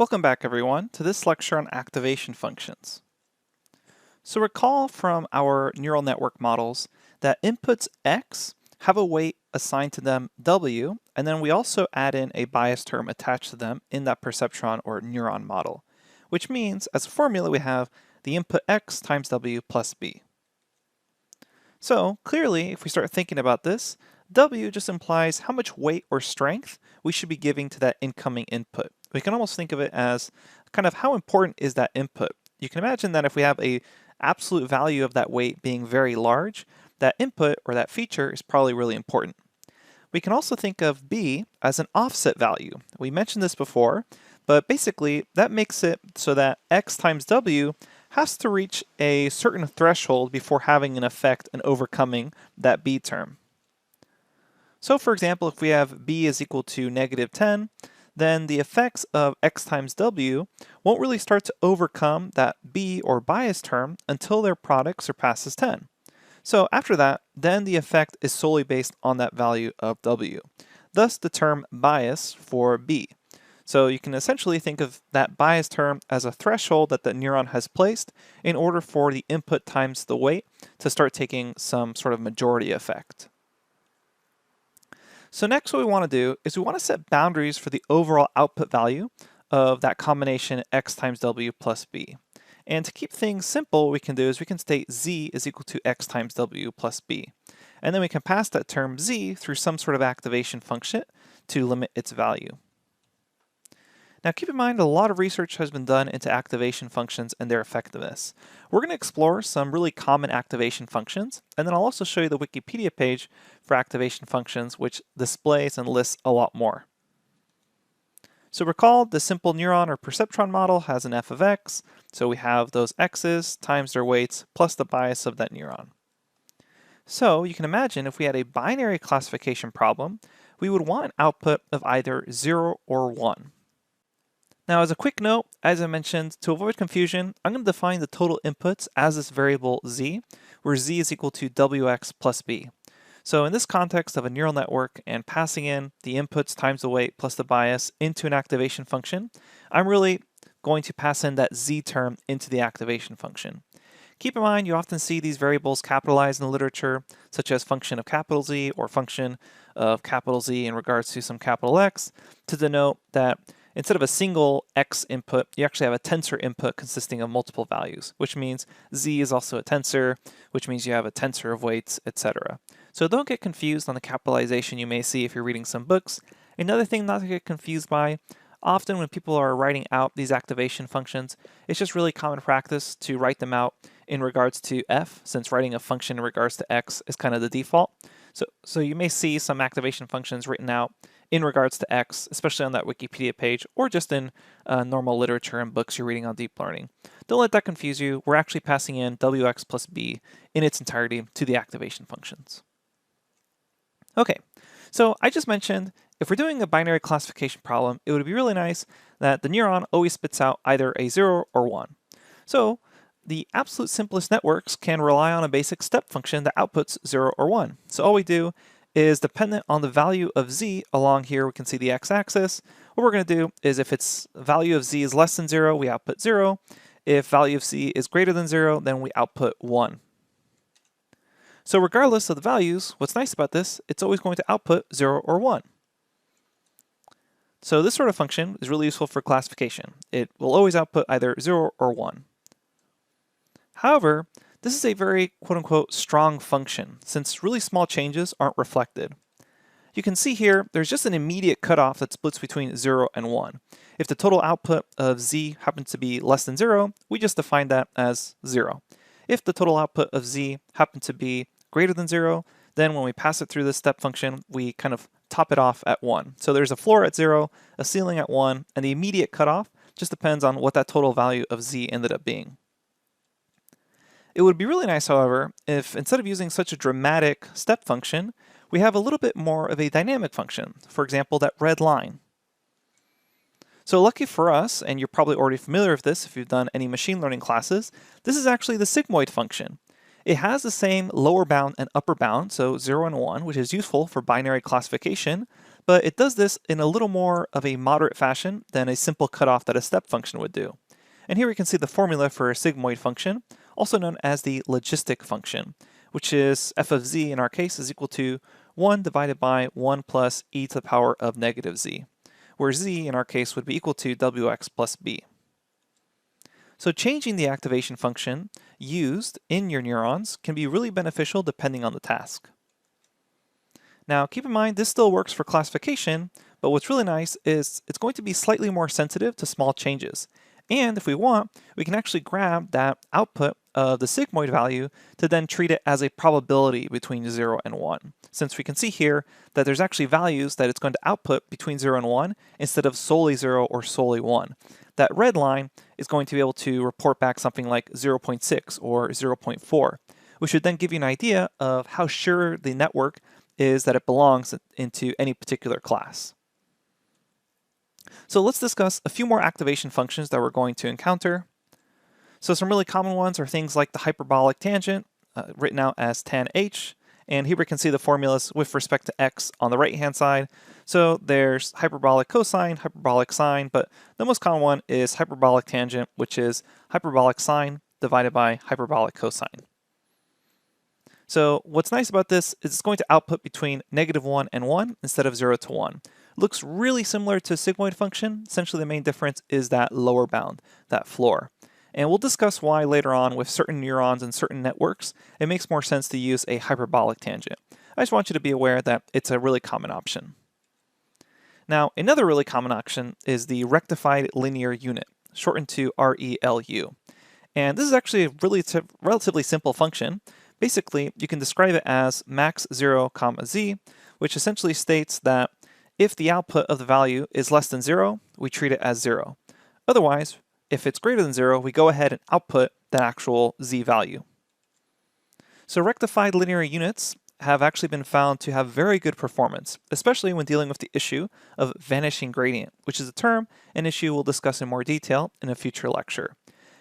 Welcome back everyone to this lecture on activation functions. So recall from our neural network models that inputs x have a weight assigned to them w, and then we also add in a bias term attached to them in that perceptron or neuron model, which means as a formula we have the input x times w plus b. So clearly, if we start thinking about this, W just implies how much weight or strength we should be giving to that incoming input. We can almost think of it as kind of how important is that input. You can imagine that if we have a absolute value of that weight being very large, that input or that feature is probably really important. We can also think of B as an offset value. We mentioned this before, but basically that makes it so that x times W has to reach a certain threshold before having an effect and overcoming that B term. So for example, if we have b is equal to -10, then the effects of x times w won't really start to overcome that b or bias term until their product surpasses 10. So after that, then the effect is solely based on that value of w, thus the term bias for b. So you can essentially think of that bias term as a threshold that the neuron has placed in order for the input times the weight to start taking some sort of majority effect. So next what we want to do is we want to set boundaries for the overall output value of that combination x times w plus b. And to keep things simple, what we can do is we can state z is equal to x times w plus b. And then we can pass that term z through some sort of activation function to limit its value. Now keep in mind a lot of research has been done into activation functions and their effectiveness. We're going to explore some really common activation functions, and then I'll also show you the Wikipedia page for activation functions, which displays and lists a lot more. So recall the simple neuron or perceptron model has an f of x, so we have those x's times their weights plus the bias of that neuron. So you can imagine if we had a binary classification problem, we would want an output of either 0 or 1. Now as a quick note, as I mentioned, to avoid confusion, I'm going to define the total inputs as this variable z, where z is equal to wx plus b. So in this context of a neural network and passing in the inputs times the weight plus the bias into an activation function, I'm really going to pass in that z term into the activation function. Keep in mind you often see these variables capitalized in the literature, such as function of capital Z or function of capital Z in regards to some capital X, to denote that instead of a single x input, you actually have a tensor input consisting of multiple values, which means z is also a tensor, which means you have a tensor of weights, etc. So don't get confused on the capitalization you may see if you're reading some books. Another thing not to get confused by, often when people are writing out these activation functions, it's just really common practice to write them out in regards to f, since writing a function in regards to x is kind of the default. So you may see some activation functions written out in regards to x, especially on that Wikipedia page, or just in normal literature and books you're reading on deep learning. Don't let that confuse you. We're actually passing in wx plus b in its entirety to the activation functions. Okay, so I just mentioned if we're doing a binary classification problem, it would be really nice that the neuron always spits out either a 0 or 1. So the absolute simplest networks can rely on a basic step function that outputs 0 or 1. So all we do is dependent on the value of z along here, we can see the x-axis. What we're going to do is if its value of z is less than 0, we output 0. If value of z is greater than 0, then we output 1. So regardless of the values, what's nice about this, it's always going to output 0 or 1. So this sort of function is really useful for classification. It will always output either 0 or 1. However, this is a very quote-unquote strong function, since really small changes aren't reflected. You can see here, there's just an immediate cutoff that splits between 0 and 1. If the total output of z happens to be less than 0, we just define that as 0. If the total output of z happens to be greater than 0, then when we pass it through this step function, we kind of top it off at 1. So there's a floor at 0, a ceiling at 1, and the immediate cutoff just depends on what that total value of z ended up being. It would be really nice, however, if instead of using such a dramatic step function, we have a little bit more of a dynamic function, for example, that red line. So lucky for us, and you're probably already familiar with this if you've done any machine learning classes, this is actually the sigmoid function. It has the same lower bound and upper bound, so 0 and 1, which is useful for binary classification, but it does this in a little more of a moderate fashion than a simple cutoff that a step function would do. And here we can see the formula for a sigmoid function, also known as the logistic function, which is f of z in our case is equal to 1 divided by 1 plus e to the power of negative z, where z in our case would be equal to wx plus b. So changing the activation function used in your neurons can be really beneficial depending on the task. Now keep in mind this still works for classification, but what's really nice is it's going to be slightly more sensitive to small changes. And if we want, we can actually grab that output of the sigmoid value to then treat it as a probability between 0 and 1. Since we can see here that there's actually values that it's going to output between 0 and 1 instead of solely 0 or solely 1. That red line is going to be able to report back something like 0.6 or 0.4, which would then give you an idea of how sure the network is that it belongs into any particular class. So let's discuss a few more activation functions that we're going to encounter. So some really common ones are things like the hyperbolic tangent, written out as tan h, and here we can see the formulas with respect to x on the right hand side. So there's hyperbolic cosine, hyperbolic sine, but the most common one is hyperbolic tangent, which is hyperbolic sine divided by hyperbolic cosine. So what's nice about this is it's going to output between -1 and 1 instead of 0 to 1. It looks really similar to a sigmoid function. Essentially the main difference is that lower bound, that floor. And we'll discuss why later on with certain neurons and certain networks, it makes more sense to use a hyperbolic tangent. I just want you to be aware that it's a really common option. Now, another really common option is the rectified linear unit, shortened to ReLU. And this is actually a relatively simple function. Basically, you can describe it as max 0, z, which essentially states that if the output of the value is less than 0, we treat it as 0. Otherwise, if it's greater than 0, we go ahead and output the actual z value. So rectified linear units have actually been found to have very good performance, especially when dealing with the issue of vanishing gradient, which is a term and issue we'll discuss in more detail in a future lecture.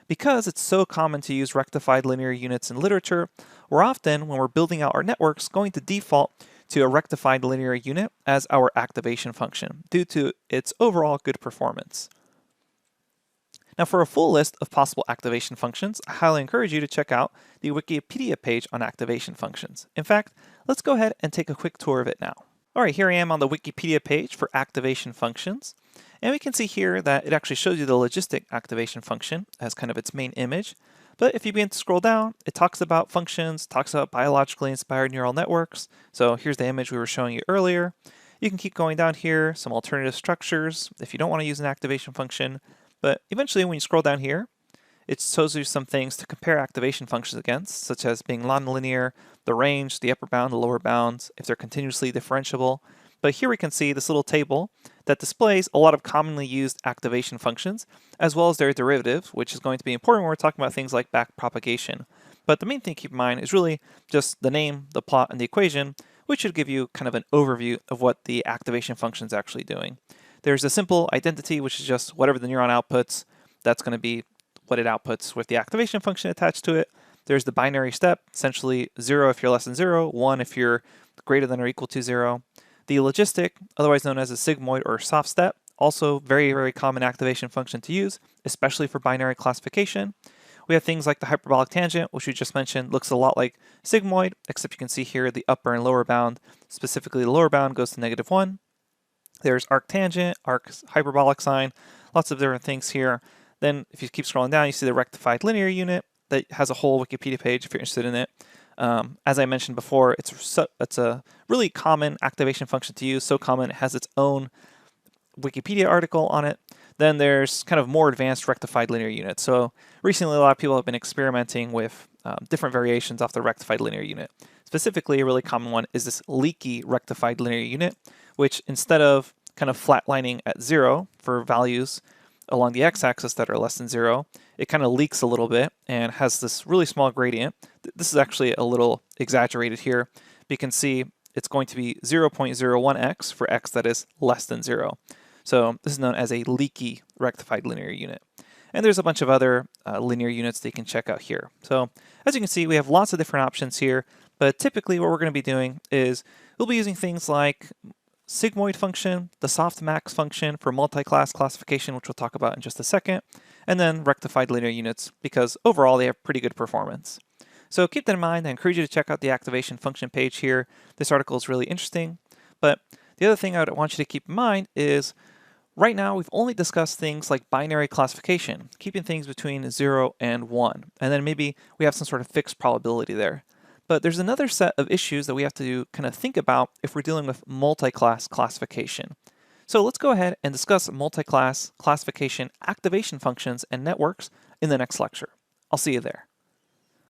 Because it's so common to use rectified linear units in literature, we're often, when we're building out our networks, going to default to a rectified linear unit as our activation function due to its overall good performance. Now for a full list of possible activation functions, I highly encourage you to check out the Wikipedia page on activation functions. In fact, let's go ahead and take a quick tour of it now. Alright, here I am on the Wikipedia page for activation functions. And we can see here that it actually shows you the logistic activation function as kind of its main image. But if you begin to scroll down, it talks about functions, talks about biologically inspired neural networks. So here's the image we were showing you earlier. You can keep going down here, some alternative structures if you don't want to use an activation function. But eventually when you scroll down here, it shows you some things to compare activation functions against, such as being nonlinear, the range, the upper bound, the lower bounds, if they're continuously differentiable. But here we can see this little table that displays a lot of commonly used activation functions, as well as their derivative, which is going to be important when we're talking about things like backpropagation. But the main thing to keep in mind is really just the name, the plot, and the equation, which should give you kind of an overview of what the activation function is actually doing. There's a simple identity, which is just whatever the neuron outputs, that's going to be what it outputs with the activation function attached to it. There's the binary step, essentially 0 if you're less than 0, 1 if you're greater than or equal to 0. The logistic, otherwise known as a sigmoid or soft step, also very, very common activation function to use, especially for binary classification. We have things like the hyperbolic tangent, which we just mentioned looks a lot like sigmoid, except you can see here the upper and lower bound. Specifically, the lower bound goes to -1. There's arctangent, hyperbolic sine, lots of different things here. Then if you keep scrolling down, you see the rectified linear unit that has a whole Wikipedia page if you're interested in it. As I mentioned before, it's a really common activation function to use, so common it has its own Wikipedia article on it. Then there's kind of more advanced rectified linear units. So recently a lot of people have been experimenting with different variations off the rectified linear unit. Specifically, a really common one is this leaky rectified linear unit, which instead of kind of flatlining at 0 for values along the x-axis that are less than 0, it kind of leaks a little bit and has this really small gradient. This is actually a little exaggerated here. You can see it's going to be 0.01x for x that is less than 0. So this is known as a leaky rectified linear unit. And there's a bunch of other linear units that you can check out here. So as you can see, we have lots of different options here, but typically what we're going to be doing is we'll be using things like sigmoid function, the softmax function for multi-class classification, which we'll talk about in just a second, and then rectified linear units, because overall they have pretty good performance. So keep that in mind. I encourage you to check out the activation function page here. This article is really interesting. But the other thing I would want you to keep in mind is right now we've only discussed things like binary classification, keeping things between 0 and 1. And then maybe we have some sort of fixed probability there. But there's another set of issues that we have to kind of think about if we're dealing with multi-class classification. So let's go ahead and discuss multi-class classification activation functions and networks in the next lecture. I'll see you there.